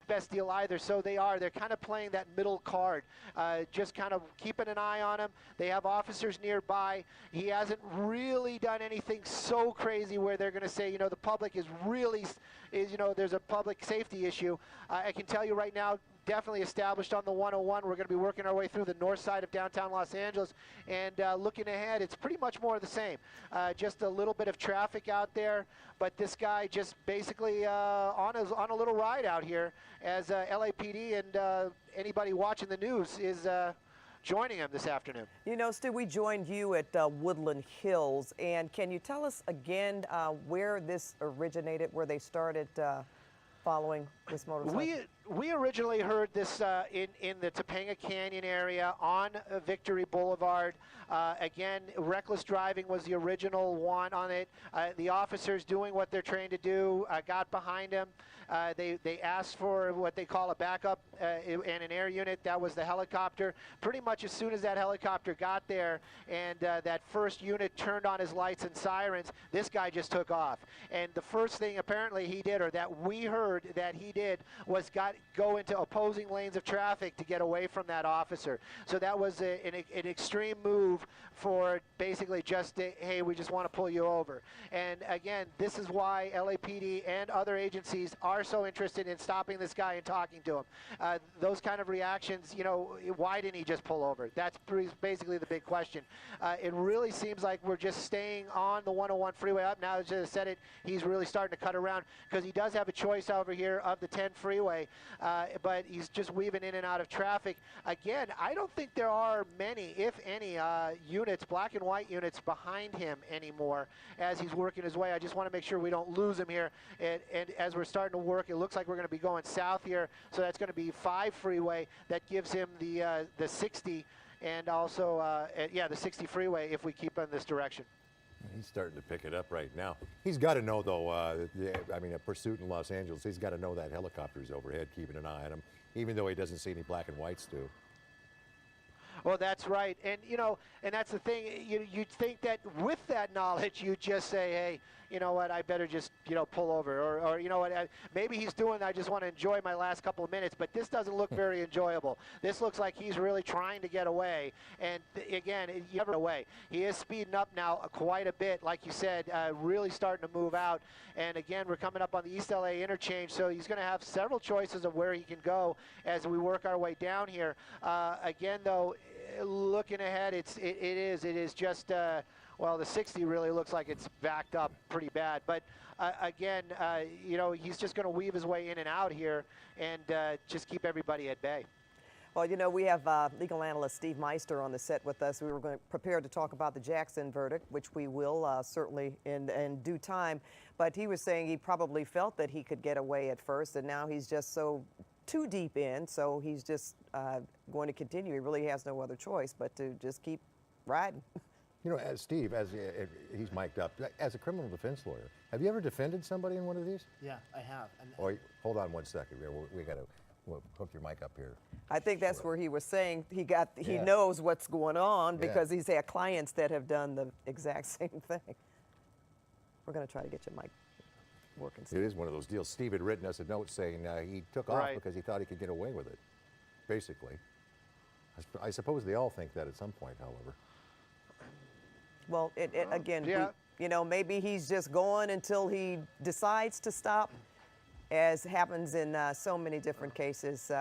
best deal either. So they're kind of playing that middle card, just kind of keeping an eye on him. They have officers nearby. He hasn't really done anything so crazy where they're going to say, the public is really, there's a public safety issue. I can tell you right now, definitely established on the 101. We're going to be working our way through the north side of downtown Los Angeles, and looking ahead, it's pretty much more of the same. Just a little bit of traffic out there, but this guy just basically on a little ride out here as LAPD and anybody watching the news is joining him this afternoon. Stu, we joined you at Woodland Hills, and can you tell us again where this originated, where they started following this motorcycle? We originally heard this in the Topanga Canyon area on Victory Boulevard. Again, reckless driving was the original one on it. The officers doing what they're trained to do got behind him. They asked for what they call a backup and an air unit. That was the helicopter. Pretty much as soon as that helicopter got there and that first unit turned on his lights and sirens, this guy just took off. And the first thing apparently he did, or that we heard that he did, was go into opposing lanes of traffic to get away from that officer. So that was an extreme move for basically just, hey, we just want to pull you over. And again, this is why LAPD and other agencies are so interested in stopping this guy and talking to him. Those kind of reactions, why didn't he just pull over? That's basically the big question. It really seems like we're just staying on the 101 freeway up. Now, as I said it, he's really starting to cut around because he does have a choice over here of the 10 freeway, but he's just weaving in and out of traffic. Again, I don't think there are many, if any, units, black and white units behind him anymore as he's working his way. I just want to make sure we don't lose him here. And as we're starting to work, it looks like we're going to be going south here, so that's going to be 5 freeway. That gives him the 60 and also, the 60 freeway if we keep in this direction. He's starting to pick it up right now. He's got to know, though, a pursuit in Los Angeles, he's got to know that helicopter's overhead, keeping an eye on him, even though he doesn't see any black and whites, too. Well, that's right. And, and that's the thing. You'd think that with that knowledge, you'd just say, hey, you know what, I better just, pull over. Or you know what, maybe he's doing, I just want to enjoy my last couple of minutes. But this doesn't look very enjoyable. This looks like he's really trying to get away. And, again, you never away. He is speeding up now quite a bit, like you said, really starting to move out. And, again, we're coming up on the East LA interchange, so he's going to have several choices of where he can go as we work our way down here. Again, though, looking ahead, it is just well, the 60 really looks like it's backed up pretty bad. But again, he's just going to weave his way in and out here and just keep everybody at bay. Well, we have legal analyst Steve Meister on the set with us. We were prepared to talk about the Jackson verdict, which we will certainly in due time. But he was saying he probably felt that he could get away at first, and now he's just so too deep in, so he's just going to continue. He really has no other choice but to just keep riding. As Steve, he's mic'd up, as a criminal defense lawyer, have you ever defended somebody in one of these? Yeah, I have. Hold on one second. We got to hook your mic up here. I think that's where he was saying he knows what's going on because he's had clients that have done the exact same thing. We're going to try to get your mic working. It is one of those deals. Steve had written us a note saying he took off because he thought he could get away with it, basically. I suppose they all think that at some point, however. Well, again, maybe he's just going until he decides to stop, as happens in so many different cases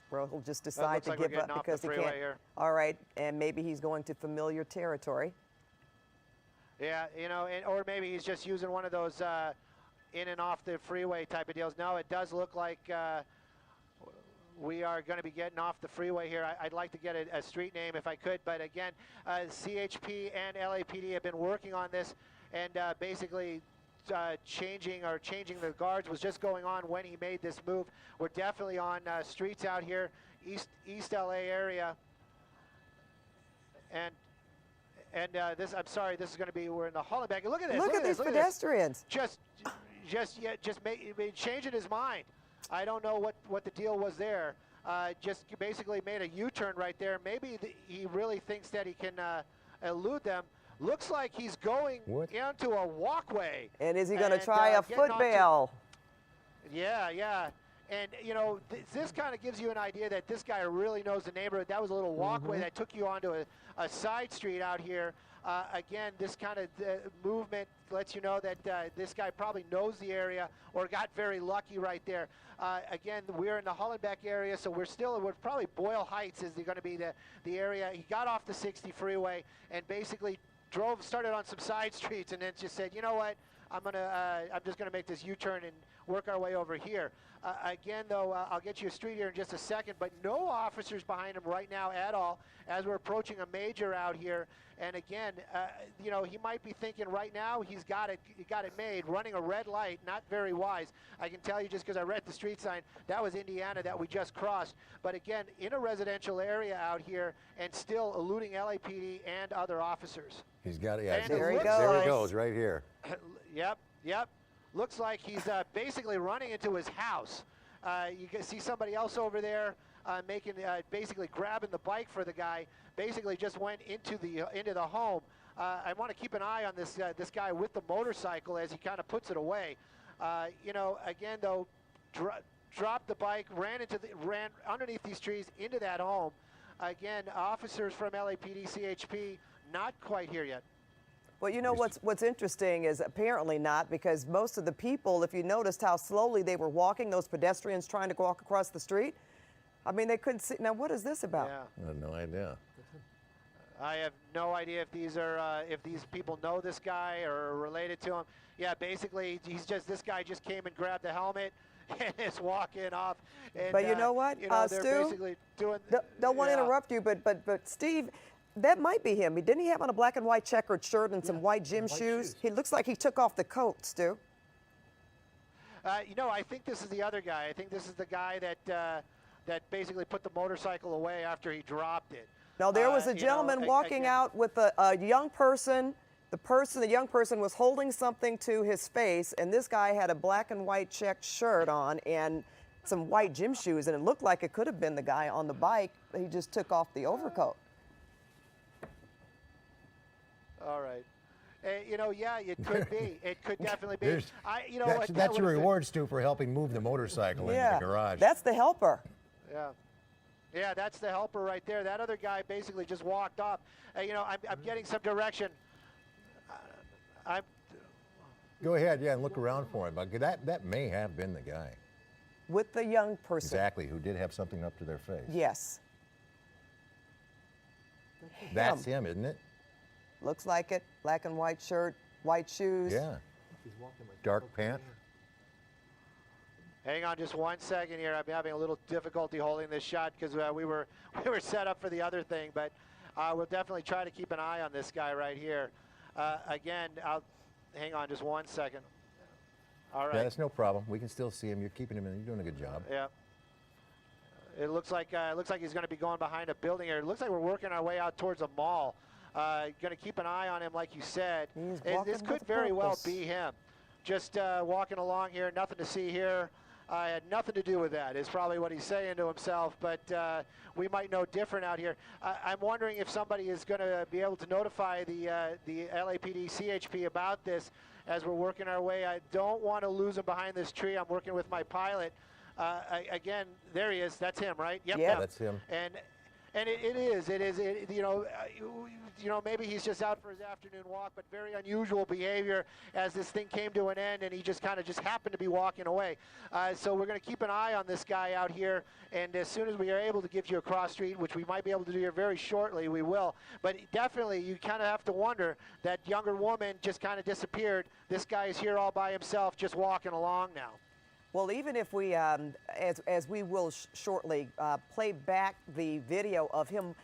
where he'll just decide to give up because he can't. Here. All right, and maybe he's going to familiar territory. Yeah, or maybe he's just using one of those in and off the freeway type of deals. No, it does look like we are going to be getting off the freeway here. I'd like to get a street name if I could, but again, CHP and LAPD have been working on this, and basically changing the guards was just going on when he made this move. We're definitely on streets out here, East LA area, and this, I'm sorry, this is going to be, we're in the Hollenbeck. Look at this. Look at these pedestrians. Just changing his mind. I don't know what the deal was there. Just basically made a U-turn right there. Maybe he really thinks that he can elude them. Looks like he's going into a walkway. And is he going to try a foot bail? Yeah. And, you know, this kind of gives you an idea that this guy really knows the neighborhood. That was a little walkway that took you onto a side street out here. Again, this kind of movement lets you know that this guy probably knows the area or got very lucky right there. Again, we're in the Hollenbeck area, so we're probably Boyle Heights is going to be the area. He got off the 60 freeway and basically started on some side streets and then just said, you know what, I'm just gonna make this U-turn and work our way over here. Again, though, I'll get you a street here in just a second, but no officers behind him right now at all as we're approaching a major out here. And again, you know, he might be thinking right now he got it made, running a red light, not very wise. I can tell you just because I read the street sign, that was Indiana that we just crossed. But again, in a residential area out here and still eluding LAPD and other officers. He's got it. Yeah, there he goes. There he goes, right here. Yep. Looks like he's basically running into his house. You can see somebody else over there basically grabbing the bike for the guy. Basically just went into the home. I want to keep an eye on this guy with the motorcycle as he kind of puts it away. You know, again though, dropped the bike, ran underneath these trees into that home. Again, officers from LAPD, CHP, not quite here yet. Well, you know what's interesting is apparently not, because most of the people, if you noticed how slowly they were walking, those pedestrians trying to walk across the street, I mean, they couldn't see. Now, what is this about? Yeah. I have no idea. I have no idea if these people know this guy or are related to him. Yeah, basically, this guy just came and grabbed the helmet and is walking off. And, but you know what, you know, they're Stu, basically doing. Don't want to interrupt you, but Steve, that might be him. Didn't he have on a black and white checkered shirt and some white gym shoes? He looks like he took off the coat, Stu. You know, I think this is the other guy. I think this is the guy that basically put the motorcycle away after he dropped it. Now, there was a gentleman walking out with a young person. The young person was holding something to his face, and this guy had a black and white checked shirt on and some white gym shoes, and it looked like it could have been the guy on the bike. He just took off the overcoat. All right. You know, yeah, it could be. It could definitely be. You know, that's your reward, Stu, for helping move the motorcycle into the garage. That's the helper. Yeah, that's the helper right there. That other guy basically just walked off. You know, I'm getting some direction. Go ahead, yeah, and look around for him. That may have been the guy. With the young person. Exactly, who did have something up to their face. Yes. That's him, isn't it? Looks like it. Black and white shirt, white shoes. Yeah. Dark pant. Hang on just one second here. I'm having a little difficulty holding this shot because we were set up for the other thing, but we'll definitely try to keep an eye on this guy right here. Again, hang on just one second. All right. Yeah, that's no problem. We can still see him. You're keeping him in. You're doing a good job. Yeah. It looks like he's going to be going behind a building here. It looks like we're working our way out towards a mall. Going to keep an eye on him, like you said. And this could very well be him. Just walking along here, nothing to see here. I had nothing to do with that, is probably what he's saying to himself, but we might know different out here. I'm wondering if somebody is going to be able to notify the LAPD CHP about this as we're working our way. I don't want to lose him behind this tree. I'm working with my pilot. Again, there he is. That's him, right? Yep. Yeah, that's him. And it is, you know, maybe he's just out for his afternoon walk, but very unusual behavior as this thing came to an end and he just happened to be walking away. So we're going to keep an eye on this guy out here, and as soon as we are able to give you a cross street, which we might be able to do here very shortly, we will. But definitely, you kind of have to wonder, that younger woman just kind of disappeared. This guy is here all by himself, just walking along now. Well, even if we, as we will shortly, play back the video of him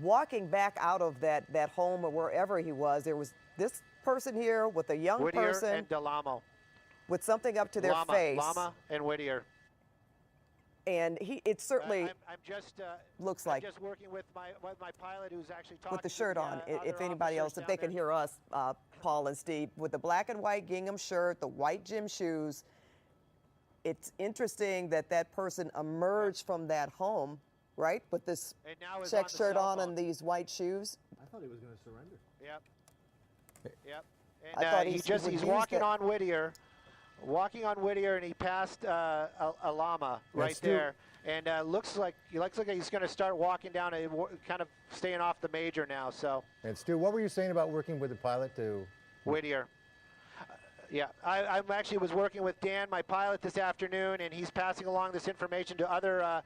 walking back out of that home or wherever he was, there was this person here with a young person. Whittier and DeLamo. With something up to their face. Lama and Whittier. And it certainly I'm just, looks like. I'm just working with my pilot, who's actually talking with the shirt to on, other if anybody else, if they can hear us, Paul and Steve, with the black and white gingham shirt, the white gym shoes. It's interesting that person emerged from that home, right, with this check shirt on and these white shoes. I thought he was going to surrender. Yep. And I thought he's walking on Whittier. Walking on Whittier, and he passed a llama right Stu, there. And looks like he's going to start walking down, kind of staying off the major now. So. And Stu, what were you saying about working with the pilot to? Whittier. Yeah, I actually was working with Dan, my pilot, this afternoon, and he's passing along this information to other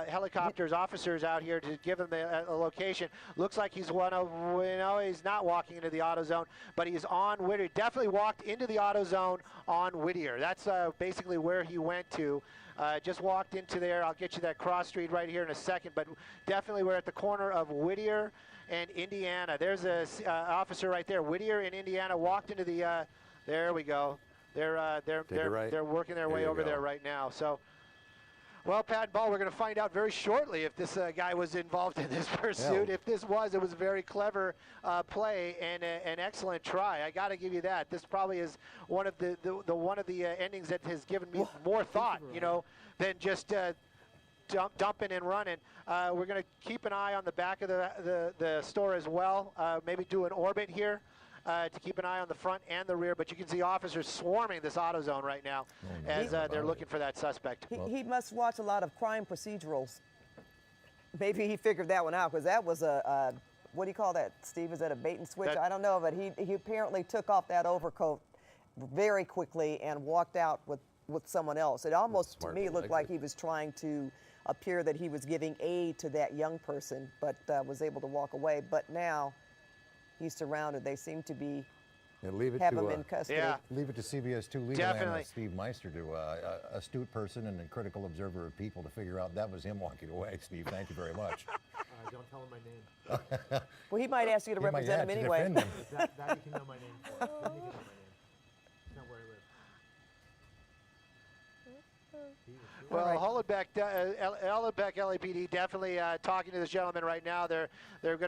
helicopters, officers out here to give them the location. Looks like he's he's not walking into the auto zone, but he's on Whittier. Definitely walked into the auto zone on Whittier. That's basically where he went to. Just walked into there. I'll get you that cross street right here in a second, but definitely we're at the corner of Whittier and Indiana. There's a officer right there. Whittier and Indiana walked into the. There we go. They're working their way over there right now. So, well, Pat and Ball, we're going to find out very shortly if this guy was involved in this pursuit. Yeah. If this was, it was a very clever play and an excellent try. I got to give you that. This probably is one of the endings that has given me more thought, than just. Dumping and running. We're going to keep an eye on the back of the store as well. Maybe do an orbit here to keep an eye on the front and the rear. But you can see officers swarming this auto zone right now as they're looking for that suspect. He must watch a lot of crime procedurals. Maybe he figured that one out, because that was a what do you call that, Steve? Is that a bait and switch? I don't know, but he apparently took off that overcoat very quickly and walked out with someone else. It almost, to me, looked like he was trying to appear that he was giving aid to that young person, but was able to walk away. But now he's surrounded. They seem to be have him in custody. Yeah. Leave it to CBS 2 legal analyst Steve Meister, to astute person and a critical observer of people, to figure out that was him walking away. Steve, thank you very much. Don't tell him my name. Well, he might ask you to represent him anyway. That you can know my name for. Then you can know my name. It's not where I live. Well, Hollenbeck LAPD definitely talking to this gentleman right now. They're going to